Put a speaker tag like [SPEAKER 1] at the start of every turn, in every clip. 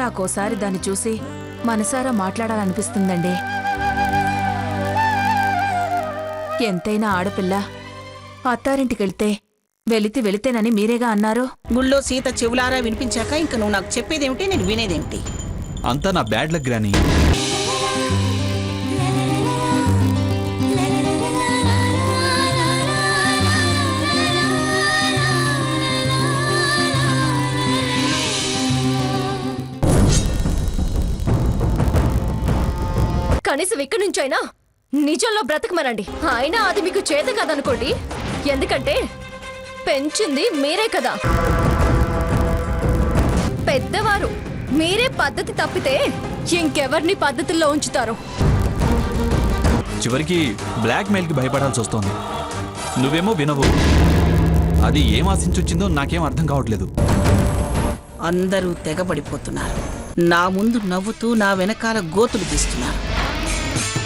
[SPEAKER 1] నాకోసారి దాన్ని చూసి మనసారా మాట్లాడాలనిపిస్తుందండి. ఎంతైనా ఆడపిల్ల అత్తారింటికెళ్తే వెళితేనని మీరేగా అన్నారు.
[SPEAKER 2] గుళ్ళో సీత చెవులారా వినిపించాక ఇంక నువ్వు నాకు చెప్పేదేమిటి, నేను వినేదేమిటి?
[SPEAKER 3] అంతా నా బ్యాడ్ లక్ గ్రానీ.
[SPEAKER 4] కనీసం ఇక్కడి నుంచైనా నిజంలో బ్రతకమనండి. అయినా అది మీకు చేత కదనుకోండి, ఎందుకంటే పెంచింది మీరే కదా. పెద్దవారు మీరే పద్ధతి తప్పితే ఇంకెవరిని పద్ధతుల్లో ఉంచుతారు?
[SPEAKER 3] చివరికి బ్లాక్ మెయిల్కి భయపడాల్సి వస్తోంది. నువ్వేమో వినవు. అది ఏం ఆశించొచ్చిందో నాకేం అర్థం కావట్లేదు.
[SPEAKER 2] అందరూ తెగబడిపోతున్నారు. నా ముందు నవ్వుతూ నా వెనకాల గోతులు తీస్తున్నారు.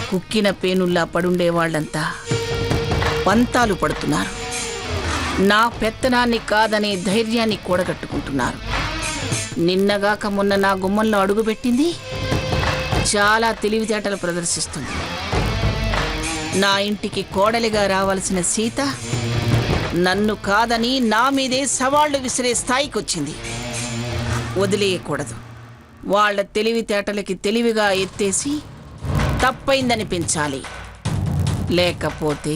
[SPEAKER 2] కుక్కిన పేనుల్లా పడుండే వాళ్ళంతా పంతాలు పడుతున్నారు. నా పెత్తనాన్ని కాదనే ధైర్యాన్ని కూడగట్టుకుంటున్నారు. నిన్నగాక మొన్న నా గుమ్మంలో అడుగుపెట్టింది చాలా తెలివితేటలు ప్రదర్శిస్తుంది. నా ఇంటికి కోడలిగా రావాల్సిన సీత నన్ను కాదని నా మీదే సవాళ్లు విసిరే స్థాయికి వచ్చింది. వదిలేయకూడదు. వాళ్ళ తెలివితేటలకి తెలివిగా ఎత్తేసి తప్పైందనిపించాలి. లేకపోతే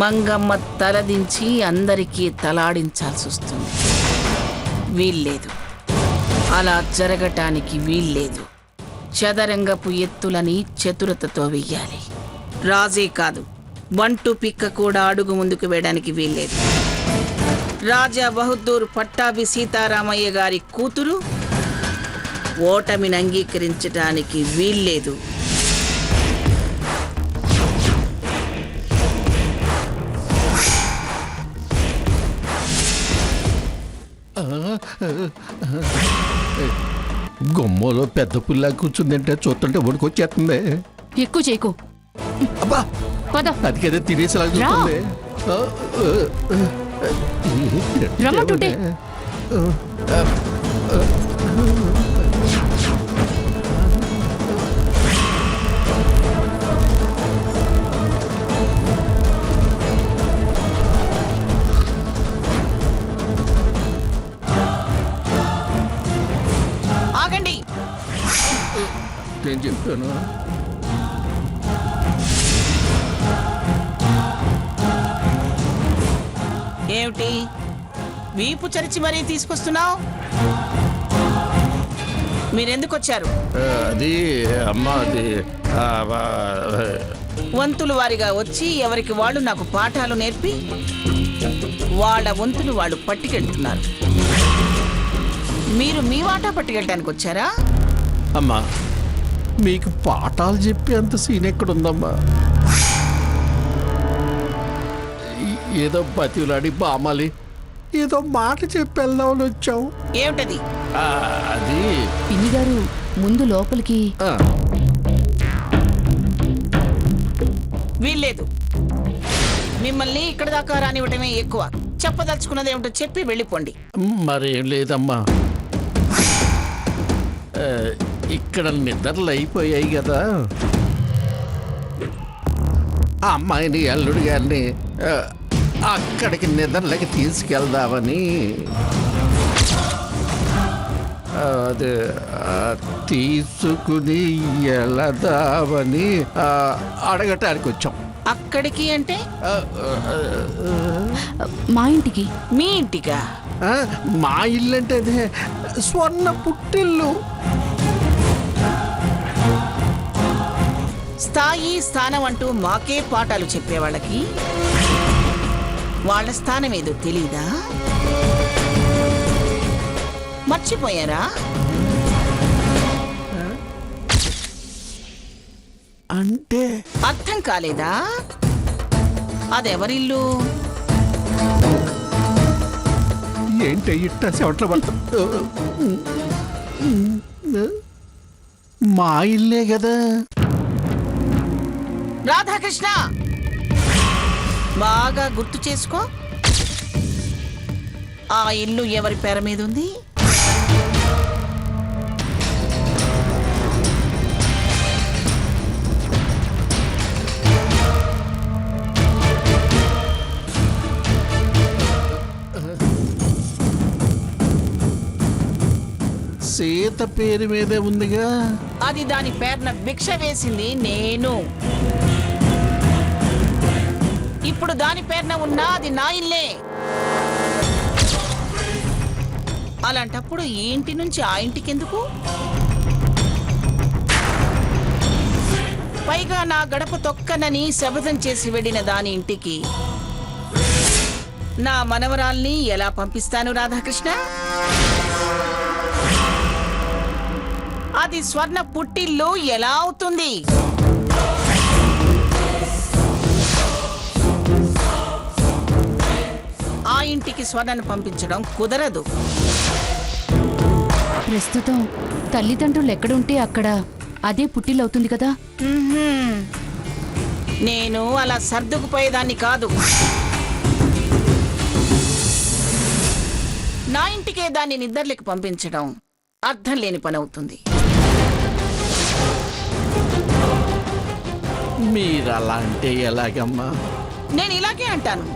[SPEAKER 2] మంగమ్మ తలదించి అందరికీ తలాడించాల్సి వస్తుంది. వీల్లేదు, అలా జరగటానికి వీల్లేదు. చదరంగపు ఎత్తులని చతురతతో వెయ్యాలి. రాజే కాదు, బంటు పిక్క కూడా అడుగు ముందుకు వేయడానికి వీల్లేదు. రాజా బహదూర్ పట్టాభి సీతారామయ్య గారి కూతురు ఓటమిని అంగీకరించడానికి వీల్లేదు.
[SPEAKER 5] గుమ్మలో పెద్ద పుల్లా కూర్చుందంటే చూస్తుంటే వణుకొచ్చేస్తుంది.
[SPEAKER 4] ఎక్కువ చేయకు.
[SPEAKER 5] అబ్బా
[SPEAKER 4] పద.
[SPEAKER 5] అది కదా తినేసేలా చూస్తుంది.
[SPEAKER 4] రమ్మంటుంటే
[SPEAKER 2] ఆగండి.
[SPEAKER 5] నేను చెప్తాను.
[SPEAKER 2] ఏమిటి వీపు చరిచి మరీ తీసుకొస్తున్నావు? మీరెందుకు వచ్చారు?
[SPEAKER 5] అది అమ్మా, అది
[SPEAKER 2] వంతులు వారిగా వచ్చి ఎవరికి వాళ్ళు నాకు పాఠాలు నేర్పి వాళ్ళ వంతులు వాళ్ళు పట్టుకెళ్తున్నారు. మీరు మీ వాటా పట్టుకెళ్ళడానికి వచ్చారా?
[SPEAKER 5] అమ్మా, మీకు పాఠాలు చెప్పి అంత సీన్ ఎక్కడుందమ్మా? ఏదో బతిలాడి బామాలి ఏదో మాట చెప్పి వెళ్దామని వచ్చాం.
[SPEAKER 2] ఏమిటది?
[SPEAKER 5] అది
[SPEAKER 4] పిన్ని గారు ముందు లోపలికి.
[SPEAKER 2] వీల్లేదు. మిమ్మల్ని ఇక్కడ దాకా రానివ్వటమే ఎక్కువ. చెప్పదలుచుకున్నది ఏమిటో చెప్పి వెళ్ళిపోండి.
[SPEAKER 5] మరేం లేదమ్మా, ఇక్కడ నిద్రలు అయిపోయాయి కదా. ఆ అమ్మాయిని అల్లుడు గారిని అక్కడికి నిద్రలకి తీసుకెళ్దామని. అది తీసుకుని వెళదామని అడగటానికి వచ్చాం.
[SPEAKER 2] అక్కడికి అంటే
[SPEAKER 4] మా ఇంటికి.
[SPEAKER 2] మీ ఇంటికా?
[SPEAKER 5] మా ఇల్లు అంటే అదే స్వర్ణ పుట్టిల్లు.
[SPEAKER 2] స్థాయి స్థానం అంటూ మాకే పాఠాలు చెప్పేవాళ్ళకి వాళ్ళ స్థానం ఏదో తెలీదా? మర్చిపోయారా?
[SPEAKER 5] అంటే
[SPEAKER 2] అర్థం కాలేదా? అదెవరిల్లు?
[SPEAKER 5] ఏంటి ఇట్ట చెవట్ల పడతా? మా ఇల్లే కదా.
[SPEAKER 2] రాధాకృష్ణ, బాగా గుర్తు చేసుకో. ఆ ఇల్లు ఎవరి పేర మీద ఉంది?
[SPEAKER 5] సీత పేరు మీదే ఉందిగా.
[SPEAKER 2] అది దాని పేరున భిక్ష వేసింది నేను. ఇప్పుడు దాని పేరున ఉన్నా అది నా ఇల్లే. అలాంటప్పుడు ఈ ఇంటి నుంచి ఆ ఇంటికి ఎందుకు? పైగా నా గడప తొక్కనని శపథం చేసి వెళ్ళిన దాని ఇంటికి నా మనవరాల్ని ఎలా పంపిస్తాను రాధాకృష్ణ? అది స్వర్ణ పుట్టిల్లు ఎలా అవుతుంది? ఆ ఇంటికి స్వర్ణను పంపించడం కుదరదు.
[SPEAKER 6] ప్రస్తుతం తల్లిదండ్రులు ఎక్కడుంటే అక్కడ అదే పుట్టిల్లవుతుంది కదా.
[SPEAKER 2] నేను అలా సర్దుకుపోయేదాన్ని కాదు. నా ఇంటికే దాన్ని నిద్రలకు పంపించడం అర్థం లేని పని అవుతుంది.
[SPEAKER 5] మీరు అలా అంటే ఎలాగమ్మా?
[SPEAKER 2] నేను ఇలాగే అంటాను.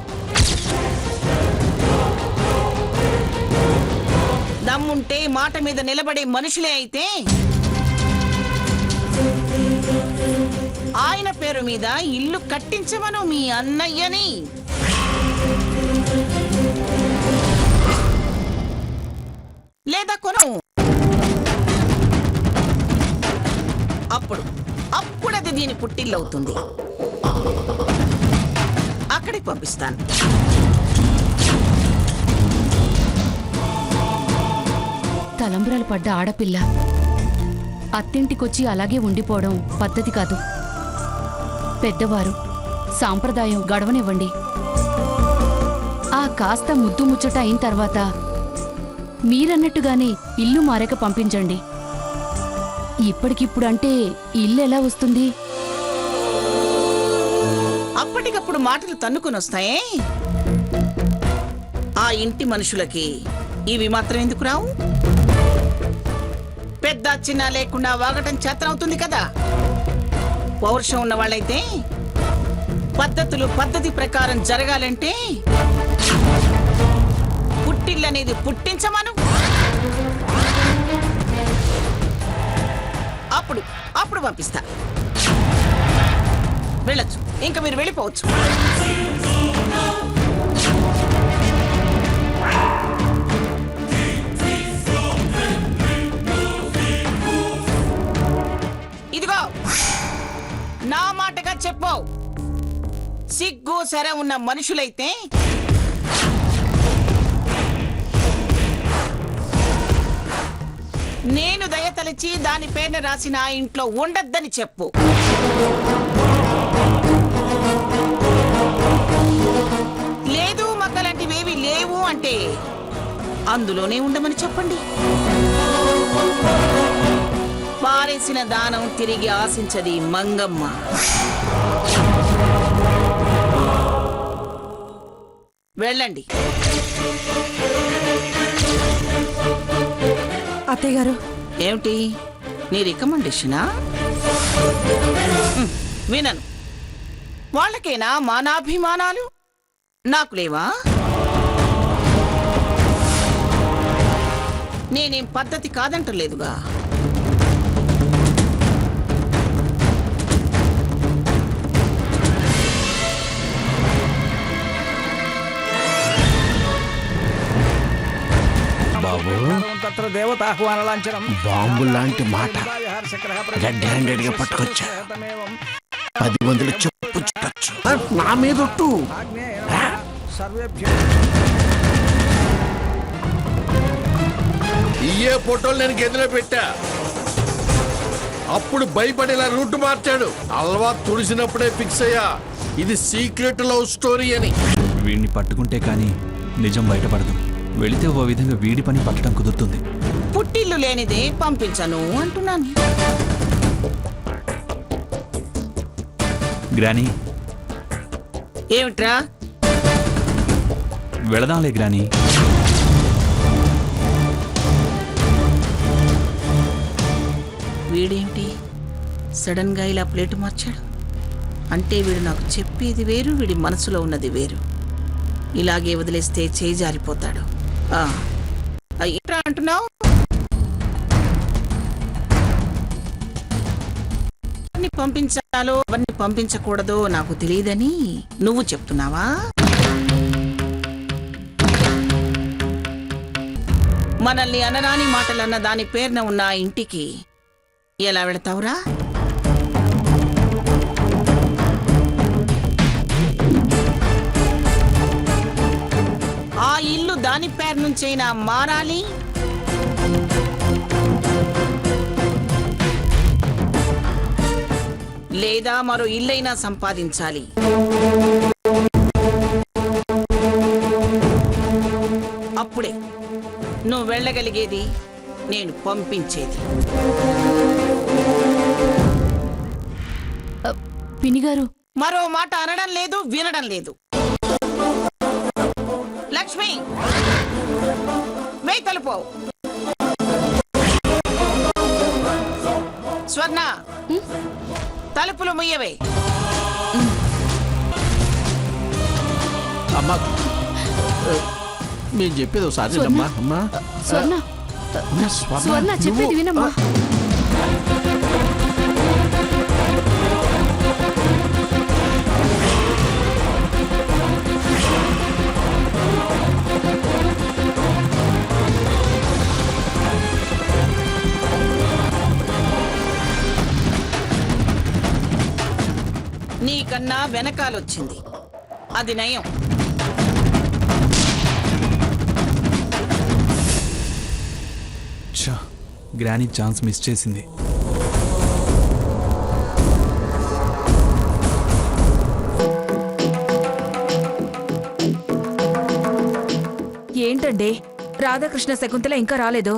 [SPEAKER 2] దమ్ముంటే మాట మీద నిలబడే మనుషులే అయితే ఆయన పేరు మీద ఇల్లు కట్టించమను మీ అన్నయ్యని. లేదా కొను. అప్పుడది దీని పుట్టిల్లు అవుతుంది. అక్కడికి పంపిస్తాను.
[SPEAKER 6] తలంబ్రాలు పడ్డ ఆడపిల్ల అత్తింటికొచ్చి అలాగే ఉండిపోవడం పద్ధతి కాదు. పెద్దవారు సాంప్రదాయం గడవనివ్వండి. ఆ కాస్త ముద్దు ముచ్చట అయిన తర్వాత మీరన్నట్టుగానే ఇల్లు మారేక పంపించండి. ఇప్పటికిప్పుడు అంటే ఇల్లు ఎలా వస్తుంది?
[SPEAKER 2] అప్పటికప్పుడు మాటలు తన్నుకుని వస్తాయే. ఆ ఇంటి మనుషులకి ఇవి మాత్రం ఎందుకు రావు? పెద్ద చిన్న లేకుండా వాగటం చేతనవుతుంది కదా. పౌరుషం ఉన్న వాళ్ళైతే పద్ధతి ప్రకారం జరగాలంటే పుట్టిల్లనేది పుట్టించమను. అప్పుడు పంపిస్తా. వెళ్ళొచ్చు. ఇంకా మీరు వెళ్ళిపోవచ్చు. ఇదిగో నా మాటగా చెప్పు. సిగ్గు సర ఉన్న మనుషులైతే నేను దయతలిచి దాని పేరున రాసిన ఆ ఇంట్లో ఉండద్దని చెప్పు. లేదు మక్కలాంటివేవి లేవు అంటే అందులోనే ఉండమని చెప్పండి. పారేసిన దానం తిరిగి ఆశించది మంగమ్మ. వెళ్ళండి.
[SPEAKER 7] అత్తయ్య గారు,
[SPEAKER 2] ఏమిటి నీ రికమెండేషనా? వినను. వాళ్ళకేనా మానాభిమానాలు? నాకు లేవా? నేనేం పద్ధతి కాదంటలేదుగా.
[SPEAKER 5] బాంబు లాంటి మాట రెడ్ హ్యాండెడ్ గా పట్టుకొచ్చా. 10 మందిలో చెప్పు చుట్టచ్చు. నా మీద ఒట్టు. ఇయ్యే ఫోటోలు నేను గదిలో పెట్టా. అప్పుడు భయపడేలా రూట్ మార్చాడు. అల్వా తుడిసినప్పుడే ఫిక్స్ అయ్యా ఇది సీక్రెట్ లవ్ స్టోరీ అని.
[SPEAKER 3] వీడిని పట్టుకుంటే కానీ నిజం బయటపడదు. వెళితే ఓ విధంగా వీడి పని పట్టడం కుదురుతుంది.
[SPEAKER 2] పుట్టిల్లు లేనిదే పంపించను అంటున్నాను.
[SPEAKER 3] గ్రానీ,
[SPEAKER 2] ఏమిట్రా?
[SPEAKER 3] వెళదాంలే గ్రానీ.
[SPEAKER 2] వీడేంటి సడన్ గా ఇలా ప్లేటు మార్చాడు? అంటే వీడు నాకు చెప్పేది వేరు, వీడి మనసులో ఉన్నది వేరు. ఇలాగే వదిలేస్తే చేయి జారిపోతాడు. ఏంట్రా అంటున్నావు? ఎవరిని పంపించాలో ఎవరిని పంపించకూడదో నాకు తెలియదని నువ్వు చెప్తున్నావా? మనల్ని అనరాని మాటలన్న దాని పేరున ఉన్న ఆ ఇంటికి ఎలా వెళతావురా? ఆ ఇల్లు దాని పేరు నుంచైనా మారాలి, లేదా మరో ఇల్లైనా సంపాదించాలి. అప్పుడే నువ్వు వెళ్ళగలిగేది, నేను పంపించేది.
[SPEAKER 6] పినిగారు,
[SPEAKER 2] మరో మాట అనడం లేదు, వినడం లేదు. లక్ష్మి, వే తలుపు. స్వర్ణ, తలుపులు ముయ్యవే.
[SPEAKER 5] అమ్మా మేము చెప్పేది ఒకసారి వినమ్మా. అమ్మా
[SPEAKER 6] స్వర్ణ
[SPEAKER 5] అమ్మా, స్వర్ణ,
[SPEAKER 6] స్వర్ణ చెప్పేది
[SPEAKER 5] నువ్వు-
[SPEAKER 6] వినమ్మా.
[SPEAKER 2] నీకన్నా వెనకాలొచ్చింది, అది నయం.
[SPEAKER 3] ఛా, గ్రానీ ఛాన్స్ మిస్ చేసింది.
[SPEAKER 1] ఏంటండి రాధాకృష్ణ శకుంతల ఇంకా రాలేదు?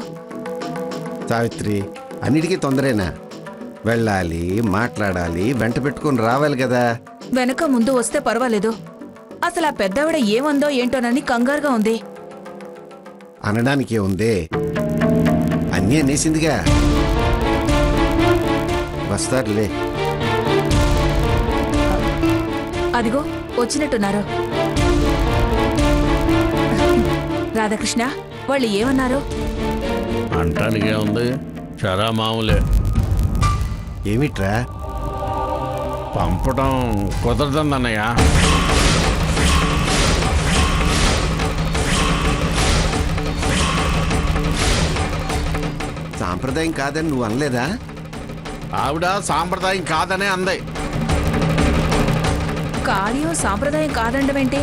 [SPEAKER 7] సావిత్రి, అన్నిటికీ తొందరేనా? వెళ్ళాలి, మాట్లాడాలి, వెంట పెట్టుకుని రావాలి కదా.
[SPEAKER 1] వెనక ముందు వస్తే పర్వాలేదు. అసలు ఆ పెద్దవిడ ఏమందో ఏంటోనని కంగారుగా ఉంది.
[SPEAKER 7] అనడానికే ఉందే, అన్నీ అనేసిందిగా. వస్తారులే.
[SPEAKER 1] అదిగో వచ్చినట్టున్నారు. రాధాకృష్ణ, వాళ్ళు ఏమన్నారు?
[SPEAKER 5] అంటానికి ఏముంది, చరా మామూలే.
[SPEAKER 7] ఏమిట్రా?
[SPEAKER 5] పంపడం కుదరదన్నయ్య.
[SPEAKER 7] సాంప్రదాయం కాదని నువ్వు అనలేదా?
[SPEAKER 5] ఆవిడ సాంప్రదాయం కాదనే అంది.
[SPEAKER 1] కార్యం సాంప్రదాయం కాదండమేంటి?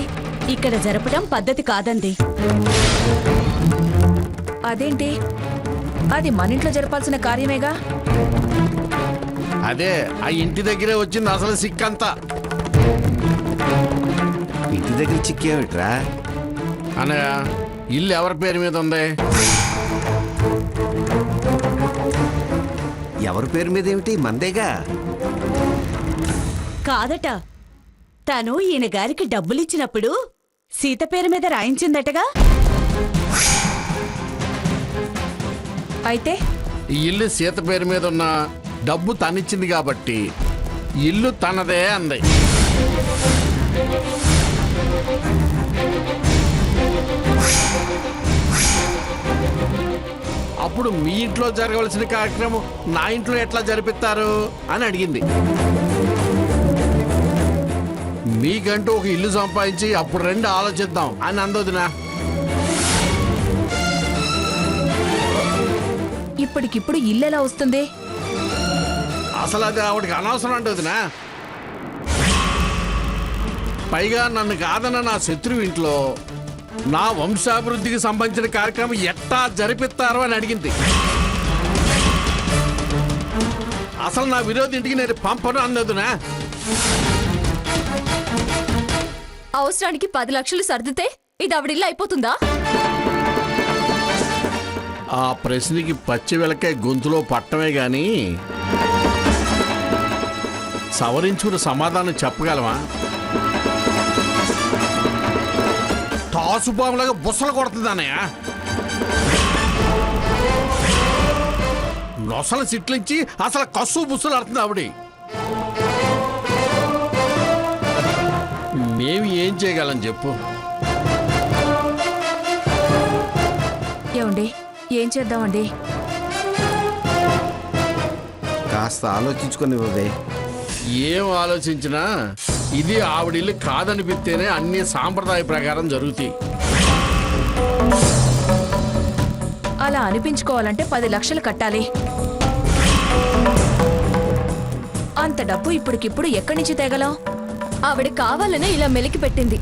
[SPEAKER 6] ఇక్కడ జరపడం పద్ధతి కాదండి.
[SPEAKER 1] అదేంటి? అది మన ఇంట్లో జరపాల్సిన కార్యమేగా.
[SPEAKER 5] అదే ఆ ఇంటి దగ్గరే వచ్చింది అసలు సిక్కంతా.
[SPEAKER 7] ఇంటి దగ్గర చిక్కేమిట్రా?
[SPEAKER 5] అనయ్య, ఇల్లు ఎవరి పేరు మీద ఉంది?
[SPEAKER 7] ఎవరి పేరు మీద ఏమిటి? మందేగా.
[SPEAKER 8] కాదట, తను ఈయన గారికి డబ్బులిచ్చినప్పుడు సీత పేరు మీద రాయించిందటగా.
[SPEAKER 1] అయితే
[SPEAKER 5] ఈ ఇల్లు సీత పేరు మీద ఉన్న డబ్బు తనిచ్చింది కాబట్టి ఇల్లు తనదే అంది. అప్పుడు మీ ఇంట్లో జరగవలసిన కార్యక్రమం నా ఇంట్లో ఎట్లా జరిపిస్తారు అని అడిగింది. మీకంటూ ఒక ఇల్లు సంపాదించి అప్పుడు రెండు ఆలోచిద్దాం అని అందొదినా.
[SPEAKER 1] ఇప్పటికిప్పుడు ఇల్లెలా వస్తుంది?
[SPEAKER 5] అసలు అది ఆవిడకి అనవసరం అంటుందినా. పైగా నన్ను కాదన్న నా శత్రువు ఇంట్లో నా వంశాభివృద్ధికి సంబంధించిన కార్యక్రమం ఎట్టా జరిపిస్తారో అని అడిగింది. అసలు నా విరోధి ఇంటికి నేను పంపను అన్నదునా.
[SPEAKER 4] అవసరానికి 10 లక్షలు సర్దితే ఇది ఆవిడిల్లు అయిపోతుందా?
[SPEAKER 5] ఆ ప్రశ్నకి పచ్చి వెలకాయ గొంతులో పట్టమే గాని సవరించుకుని సమాధానం చెప్పగలమా? తాసుపాములాగా బుసలు కొడుతుందన్నయ్య. నొసలు సిట్లించి అసలు కస్సు బుస్సులు ఆడుతుంది ఆవిడ. మేము ఏం చేయగలం చెప్పు?
[SPEAKER 1] ఏమండి, ఏం చేద్దామండి?
[SPEAKER 7] కాస్త ఆలోచించుకొని ఇవ్వవే.
[SPEAKER 5] ఏం ఆలోచించినా ఇది ఆవిడిల్లు కాదనిపిస్తేనే అన్ని సాంప్రదాయ ప్రకారం జరుగుతాయి.
[SPEAKER 1] అలా అనిపించుకోవాలంటే 10 లక్షలు కట్టాలి. అంత డబ్బు ఇప్పటికిప్పుడు ఎక్కడి నుంచి తేగలం?
[SPEAKER 4] ఆవిడ కావాలనే ఇలా మెలికి పెట్టింది.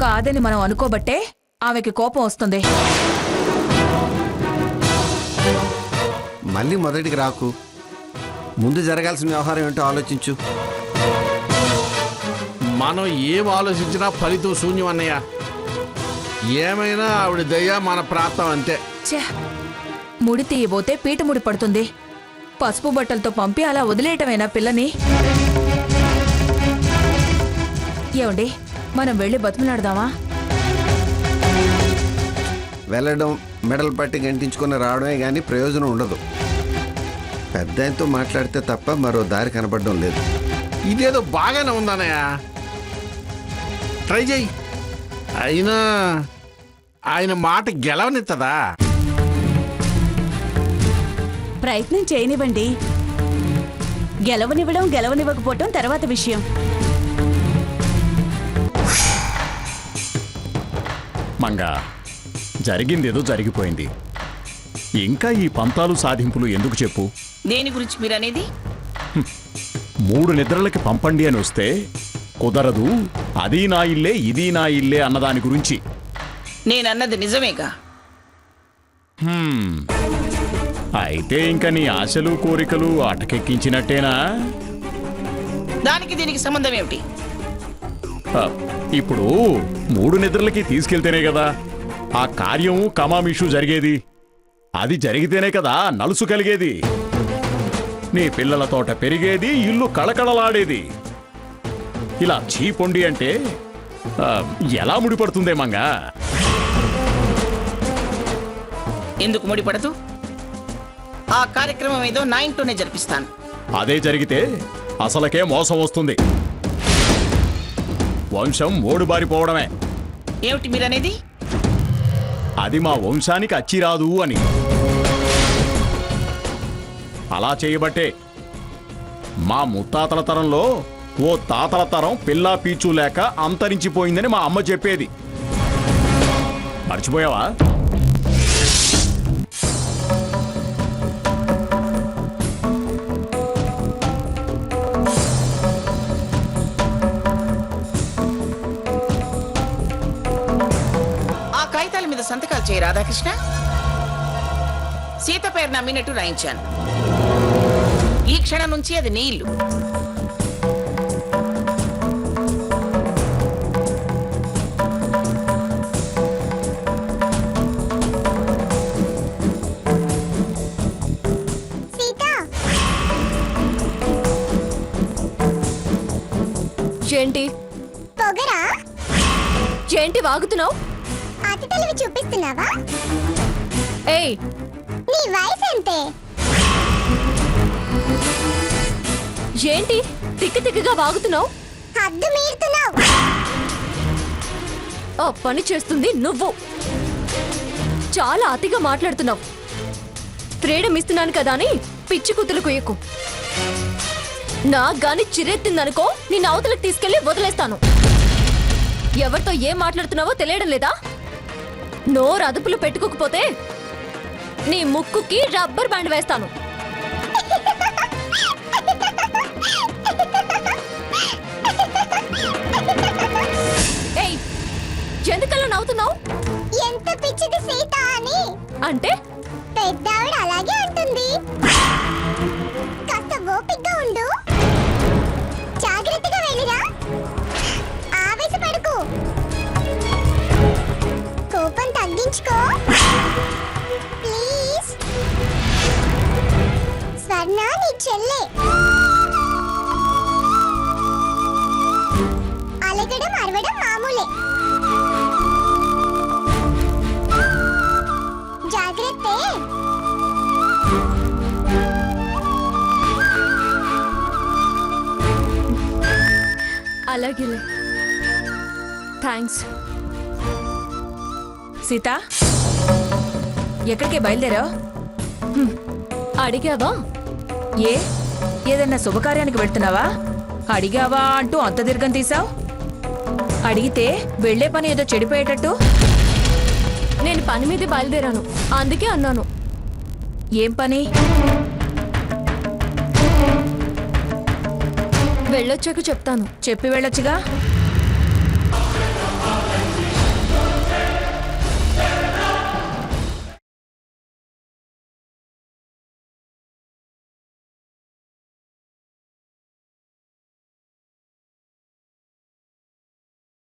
[SPEAKER 1] కాదని మనం అనుకోబట్టే ఆమెకి కోపం వస్తుంది.
[SPEAKER 7] మళ్ళీ మొదటికి రాకు. ముందు జరగాల్సిన వ్యవహారం ఏంటో ఆలోచించు.
[SPEAKER 5] మనం ఏం ఆలోచించినా ఫలితం శూన్యం అన్నయ్య. ఏమైనా ఆవిడ దయ మన ప్రాప్తం అంతే.
[SPEAKER 1] ఛే, ముడి తీయబోతే పీట ముడి పడుతుంది. పసుపు బట్టలతో పంపి అలా వదిలేయటమేనా పిల్లని? ఏమండి, మనం వెళ్ళి బతిమలాడదామా?
[SPEAKER 7] వెళ్ళడం, మెడలు పట్టి గంటించుకుని రావడమే కానీ ప్రయోజనం ఉండదు. పెద్ద ఆయనతో మాట్లాడితే తప్ప మరో దారి కనపడడం లేదు.
[SPEAKER 5] ఇదేదో బాగానే ఉందన్నయ్య, ట్రై చెయ్యి. అయినా ఆయన మాట గెలవనిత్తదా?
[SPEAKER 8] ప్రయత్నం చేయనివ్వండి. గెలవనివ్వడం గెలవనివ్వకపోవటం తర్వాత విషయం.
[SPEAKER 9] మంగా, జరిగిందేదో జరిగిపోయింది. ఇంకా ఈ పంతాలు సాధింపులు ఎందుకు చెప్పు?
[SPEAKER 2] దేని గురించి మీరనేది?
[SPEAKER 9] 3 నిద్రలకి పంపండి అని వస్తే కుదరదు, అది నా ఇల్లే ఇది నా ఇల్లే అన్నదాని గురించి.
[SPEAKER 2] నేనన్నది నిజమేగా.
[SPEAKER 9] అయితే ఇంకా నీ ఆశలు కోరికలు అటకెక్కించినట్టేనా?
[SPEAKER 2] దానికి దీనికి సంబంధం ఏమిటి?
[SPEAKER 9] ఇప్పుడు 3 నిద్రలకి తీసుకెళ్తేనే కదా ఆ కార్యం కమామిషు జరిగేది. అది జరిగితేనే కదా నలుసు కలిగేది. నీ పిల్లల తోట పెరిగేది, ఇల్లు కళకళలాడేది. ఇలా చీపొండి అంటే ఎలా ముడిపడుతుందే మంగా?
[SPEAKER 2] ఎందుకు ముడిపడదు? ఆ కార్యక్రమం ఏదో నా ఇంట్లోనే జరిపిస్తాను.
[SPEAKER 9] అదే జరిగితే అసలకే మోసం వస్తుంది. వంశం ఓడిబారిపోవడమే.
[SPEAKER 2] ఏమిటి మీరనేది?
[SPEAKER 9] అది మా వంశానికి అచ్చిరాదు అని. అలా చేయబట్టే మా ముత్తాతల తరంలో ఓ తాతల తరం పిల్లా పీచు లేక అంతరించిపోయిందని మా అమ్మ చెప్పేది. మర్చిపోయావా?
[SPEAKER 2] ఆ కాగితాల మీద సంతకాలు చేయి రాధాకృష్ణ. సీత పేరు నమ్మినట్టు రాయించాను. ఈ క్షణం నుంచి అది నీ ఇల్లు.
[SPEAKER 4] ఏంటి
[SPEAKER 10] పొగరా?
[SPEAKER 4] ఏంటి వాగుతున్నావు?
[SPEAKER 10] అతి తెలివి చూపిస్తున్నావా?
[SPEAKER 4] ఏయ్,
[SPEAKER 10] నీ వయసు ఎంతే?
[SPEAKER 4] ఏంటి తిక్కి తిక్కిగా వాగుతున్నావు?
[SPEAKER 10] హద్దు మీరుతున్నావు.
[SPEAKER 4] ఆ పని చేస్తుంది నువ్వు. చాలా అతిగా మాట్లాడుతున్నావు. ఫ్రీడమ్ ఇస్తున్నాను కదా అని పిచ్చి కుతులు కుయ్యకు. నా గాని చిరెత్తిందనుకో నిన్ను అవతలకు తీసుకెళ్లి వదిలేస్తాను. ఎవరితో ఏం మాట్లాడుతున్నావో తెలియడం లేదా? నోరు అదుపులు పెట్టుకోకపోతే నీ ముక్కుకి రబ్బర్ బ్యాండ్ వేస్తాను. ఏయ్, ఎందుకలా నవ్వుతున్నావు?
[SPEAKER 10] ఎంత పిచ్చిది సీత అని.
[SPEAKER 4] అంటే
[SPEAKER 10] పెద్దావిడ అలాగే అంటుంది. కాస్త ఓపికగా ఉండు. జాగ్రత్తగా వెళ్ళిరా. ఆవేశపడకు. కోపం తగ్గించుకో ప్లీజ్. స్వర్ణ నీ చెల్లె. అలగడం అరవడం మామూలే. జాగ్రత్తే.
[SPEAKER 4] అలాగేలే. థ్యాంక్స్.
[SPEAKER 1] సీత, ఎక్కడికి బయలుదేరావు?
[SPEAKER 4] అడిగావా?
[SPEAKER 1] ఏ ఏదైనా శుభకార్యానికి వెళ్తున్నావా? అడిగావా అంటూ అంత దీర్ఘం తీసావు. అడిగితే వెళ్లే పని ఏదో చెడిపోయేటట్టు.
[SPEAKER 4] నేను పని మీద బయలుదేరాను, అందుకే అన్నాను.
[SPEAKER 1] ఏం పని?
[SPEAKER 4] వెళ్ళొచ్చాక చెప్తాను.
[SPEAKER 1] చెప్పి వెళ్ళొచ్చుగా.